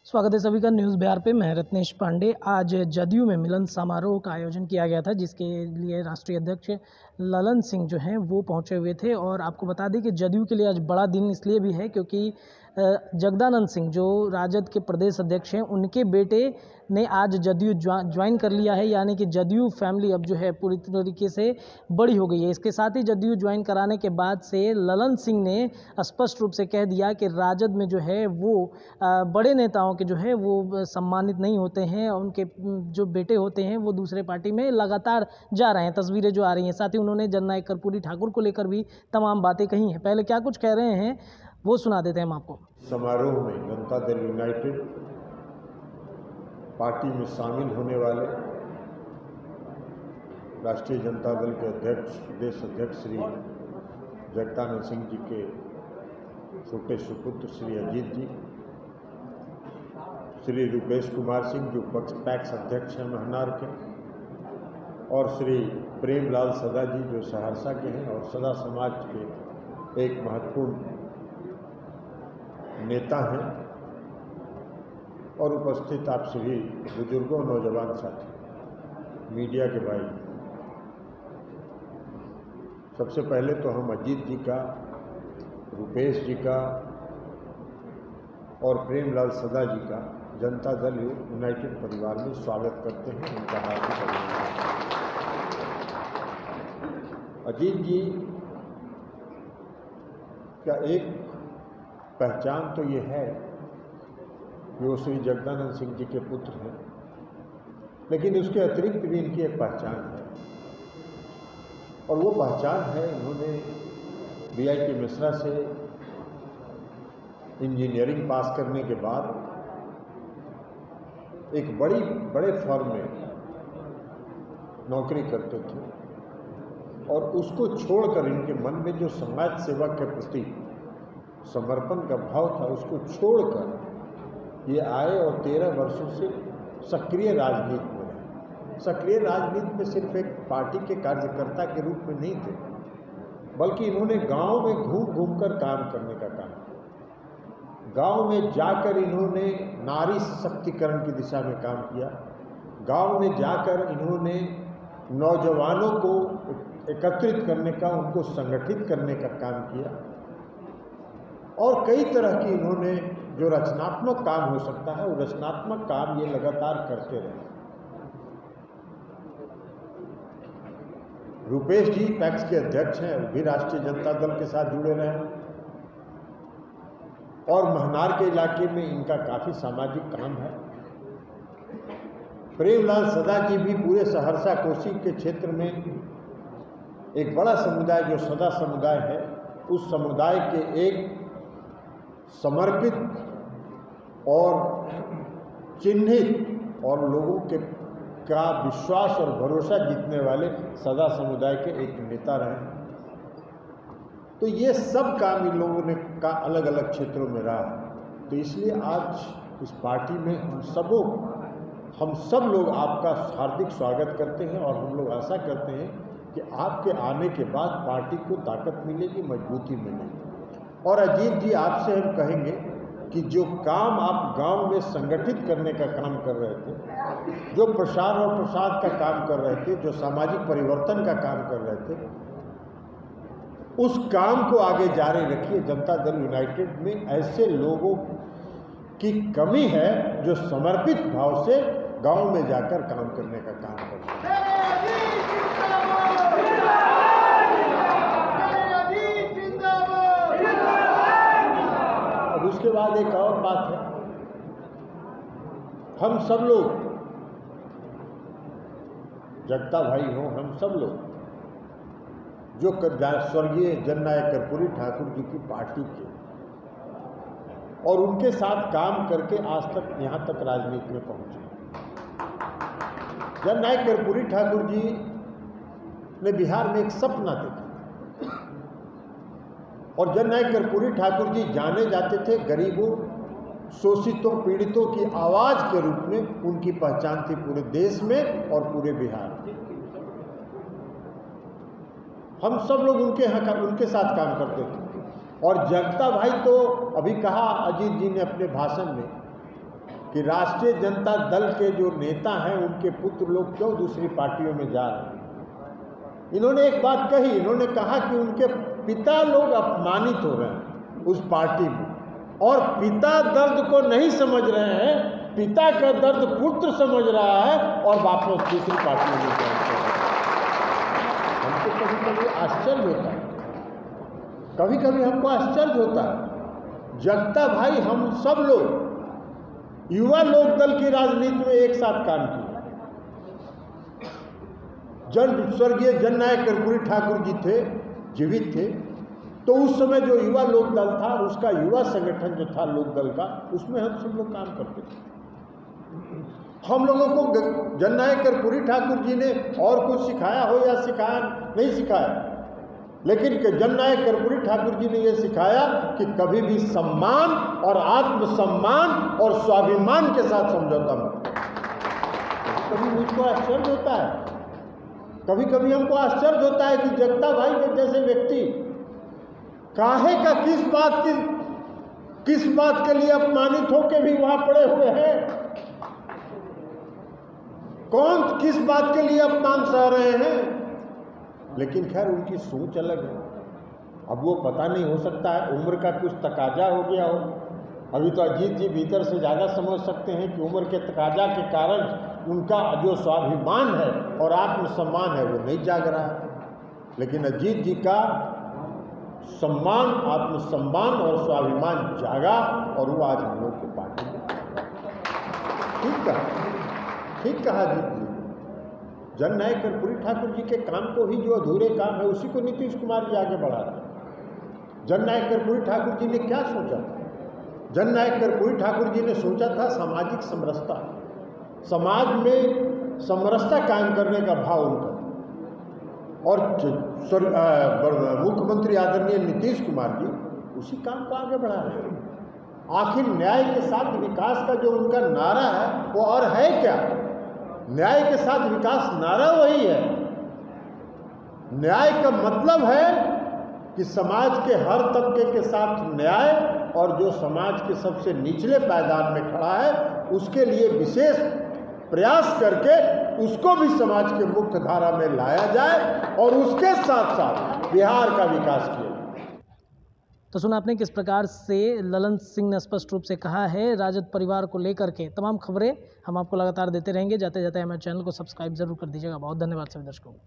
स्वागत है सभी का न्यूज़ बिहार पे। मैं रत्नेश पांडे। आज जदयू में मिलन समारोह का आयोजन किया गया था, जिसके लिए राष्ट्रीय अध्यक्ष ललन सिंह जो हैं वो पहुंचे हुए थे। और आपको बता दें कि जदयू के लिए आज बड़ा दिन इसलिए भी है क्योंकि जगदानंद सिंह जो राजद के प्रदेश अध्यक्ष हैं, उनके बेटे ने आज जदयू ज्वाइन कर लिया है। यानी कि जदयू फैमिली अब जो है पूरी तरीके से बड़ी हो गई है। इसके साथ ही जदयू ज्वाइन कराने के बाद से ललन सिंह ने स्पष्ट रूप से कह दिया कि राजद में जो है वो बड़े नेताओं के जो है वो सम्मानित नहीं होते हैं। उनके जो बेटे होते हैं वो दूसरे पार्टी में लगातार जा रहे हैं, तस्वीरें जो आ रही हैं। साथ ही उन्होंने जननायक कर्पूरी ठाकुर को लेकर भी तमाम बातें कही हैं। पहले क्या कुछ कह रहे हैं वो सुना देते हैं हम आपको। समारोह में जनता दल यूनाइटेड पार्टी में शामिल होने वाले राष्ट्रीय जनता दल के अध्यक्ष, प्रदेश अध्यक्ष श्री जगदानंद सिंह जी के छोटे सुपुत्र श्री अजीत जी, श्री रूपेश कुमार सिंह जो पैक्स अध्यक्ष हैं महनार के, और श्री प्रेमलाल सदा जी जो सहरसा के हैं और सदा समाज के एक महत्वपूर्ण नेता हैं, और उपस्थित आप सभी बुजुर्गों, नौजवान साथी, मीडिया के भाई, सबसे पहले तो हम अजीत जी का, रूपेश जी का और प्रेमलाल सदा जी का जनता दल यूनाइटेड परिवार में स्वागत करते हैं। उनका हार्दिक अभिनंदन। अजीत जी का एक पहचान तो ये है कि वो श्री जगदानंद सिंह जी के पुत्र हैं, लेकिन उसके अतिरिक्त भी इनकी एक पहचान है, और वो पहचान है इन्होंने बीआईटी मिश्रा से इंजीनियरिंग पास करने के बाद एक बड़े फर्म में नौकरी करते थे, और उसको छोड़कर इनके मन में जो समाज सेवा के प्रति समर्पण का भाव था उसको छोड़कर ये आए और 13 वर्षों से सक्रिय राजनीति में रहे। सक्रिय राजनीति में सिर्फ एक पार्टी के कार्यकर्ता के रूप में नहीं थे, बल्कि इन्होंने गांव में घूम घूम कर काम करने का काम किया। गांव में जाकर इन्होंने नारी सशक्तिकरण की दिशा में काम किया। गांव में जाकर इन्होंने नौजवानों को एकत्रित करने का, उनको संगठित करने का काम किया, और कई तरह की इन्होंने जो रचनात्मक काम हो सकता है वो रचनात्मक काम ये लगातार करते रहे। रूपेश जी पैक्स के अध्यक्ष हैं, भी राष्ट्रीय जनता दल के साथ जुड़े रहे, और महनार के इलाके में इनका काफी सामाजिक काम है। प्रेमलाल सदा जी भी पूरे सहरसा कोसी के क्षेत्र में एक बड़ा समुदाय जो सदा समुदाय है, उस समुदाय के एक समर्पित और चिन्हित और लोगों के का विश्वास और भरोसा जीतने वाले सदा समुदाय के एक नेता रहे। तो ये सब काम इन लोगों ने का अलग अलग क्षेत्रों में रहा। तो इसलिए आज इस पार्टी में हम सब लोग आपका हार्दिक स्वागत करते हैं, और हम लोग आशा करते हैं कि आपके आने के बाद पार्टी को ताकत मिलेगी, मजबूती मिलेगी। और अजीत जी, आपसे हम कहेंगे कि जो काम आप गांव में संगठित करने का काम कर रहे थे, जो प्रसार और प्रसाद का काम कर रहे थे, जो सामाजिक परिवर्तन का काम कर रहे थे, उस काम को आगे जारी रखिए। जनता दल यूनाइटेड में ऐसे लोगों की कमी है जो समर्पित भाव से गांव में जाकर काम करने का काम करते हैं। उसके बाद एक और बात है, हम सब लोग, जगता भाई हो, हम सब लोग जो स्वर्गीय जननायक कर्पूरी ठाकुर जी की पार्टी के और उनके साथ काम करके आज तक यहाँ तक राजनीति में पहुँचे। जननायक कर्पूरी ठाकुर जी ने बिहार में एक सपना देखा, और जननायक कर्पूरी ठाकुर जी जाने जाते थे गरीबों, शोषितों, पीड़ितों की आवाज के रूप में। उनकी पहचान थी पूरे देश में और पूरे बिहार में। हम सब लोग उनके साथ काम करते थे। और जगता भाई तो अभी कहा अजीत जी ने अपने भाषण में कि राष्ट्रीय जनता दल के जो नेता हैं उनके पुत्र लोग क्यों दूसरी पार्टियों में जा रहे हैं। इन्होंने एक बात कही, इन्होंने कहा कि उनके पिता लोग अपमानित हो रहे हैं उस पार्टी में, और पिता दर्द को नहीं समझ रहे हैं, पिता का दर्द पुत्र समझ रहा है और वापस दूसरी पार्टी में जा रहे हैं। हमको कभी कभी आश्चर्य होता है, कभी कभी हमको आश्चर्य होता है। जगता भाई हम सब लोग युवा लोक दल की राजनीति में एक साथ काम किए। स्वर्गीय जननायक कर्पूरी ठाकुर जी थे, जीवित थे, तो उस समय जो युवा लोक दल था, उसका युवा संगठन जो था लोक दल का, उसमें हम सब लोग काम करते थे। हम लोगों को जननायक कर्पूरी ठाकुर जी ने और कुछ सिखाया हो या सिखाया नहीं सिखाया, लेकिन जननायक कर्पूरी ठाकुर जी ने यह सिखाया कि कभी भी सम्मान और आत्मसम्मान और स्वाभिमान के साथ समझौता मत। कभी मुझको आश्चर्य होता है, कभी कभी हमको आश्चर्य होता है कि जगता भाई के जैसे व्यक्ति काहे का किस बात के लिए अपमानित होकर भी वहां पड़े हुए हैं, कौन किस बात के लिए अपमान सह रहे हैं। लेकिन खैर उनकी सोच अलग है। अब वो पता नहीं, हो सकता है उम्र का कुछ तकाजा हो गया हो। अभी तो अजीत जी भीतर से ज़्यादा समझ सकते हैं कि उम्र के तकाजा के कारण उनका जो स्वाभिमान है और आत्मसम्मान है वो नहीं जाग रहा है। लेकिन अजीत जी का सम्मान, आत्मसम्मान और स्वाभिमान जागा और वो आज हम लोग के पार्टी में। ठीक कहा अजीत जी। जननायक कर्पूरी ठाकुर जी के काम को ही, जो अधूरे काम है उसी को नीतीश कुमार जी आगे बढ़ा रहे हैं। जननायक कर्पूरी ठाकुर जी ने क्या सोचा था? जननायक कर्पूरी ठाकुर जी ने सोचा था सामाजिक समरसता, समाज में समरसता कायम करने का भाव उनका, और मुख्यमंत्री आदरणीय नीतीश कुमार जी उसी काम को आगे बढ़ा रहे हैं। आखिर न्याय के साथ विकास का जो उनका नारा है वो और है क्या? न्याय के साथ विकास नारा वही है। न्याय का मतलब है कि समाज के हर तबके के साथ न्याय, और जो समाज के सबसे निचले पायदान में खड़ा है उसके लिए विशेष प्रयास करके उसको भी समाज के मुख्य धारा में लाया जाए और उसके साथ साथ बिहार का विकास किया। तो सुना आपने किस प्रकार से ललन सिंह ने स्पष्ट रूप से कहा है। राजद परिवार को लेकर के तमाम खबरें हम आपको लगातार देते रहेंगे। जाते जाते हमारे चैनल को सब्सक्राइब जरूर कर दीजिएगा। बहुत धन्यवाद सभी दर्शकों को।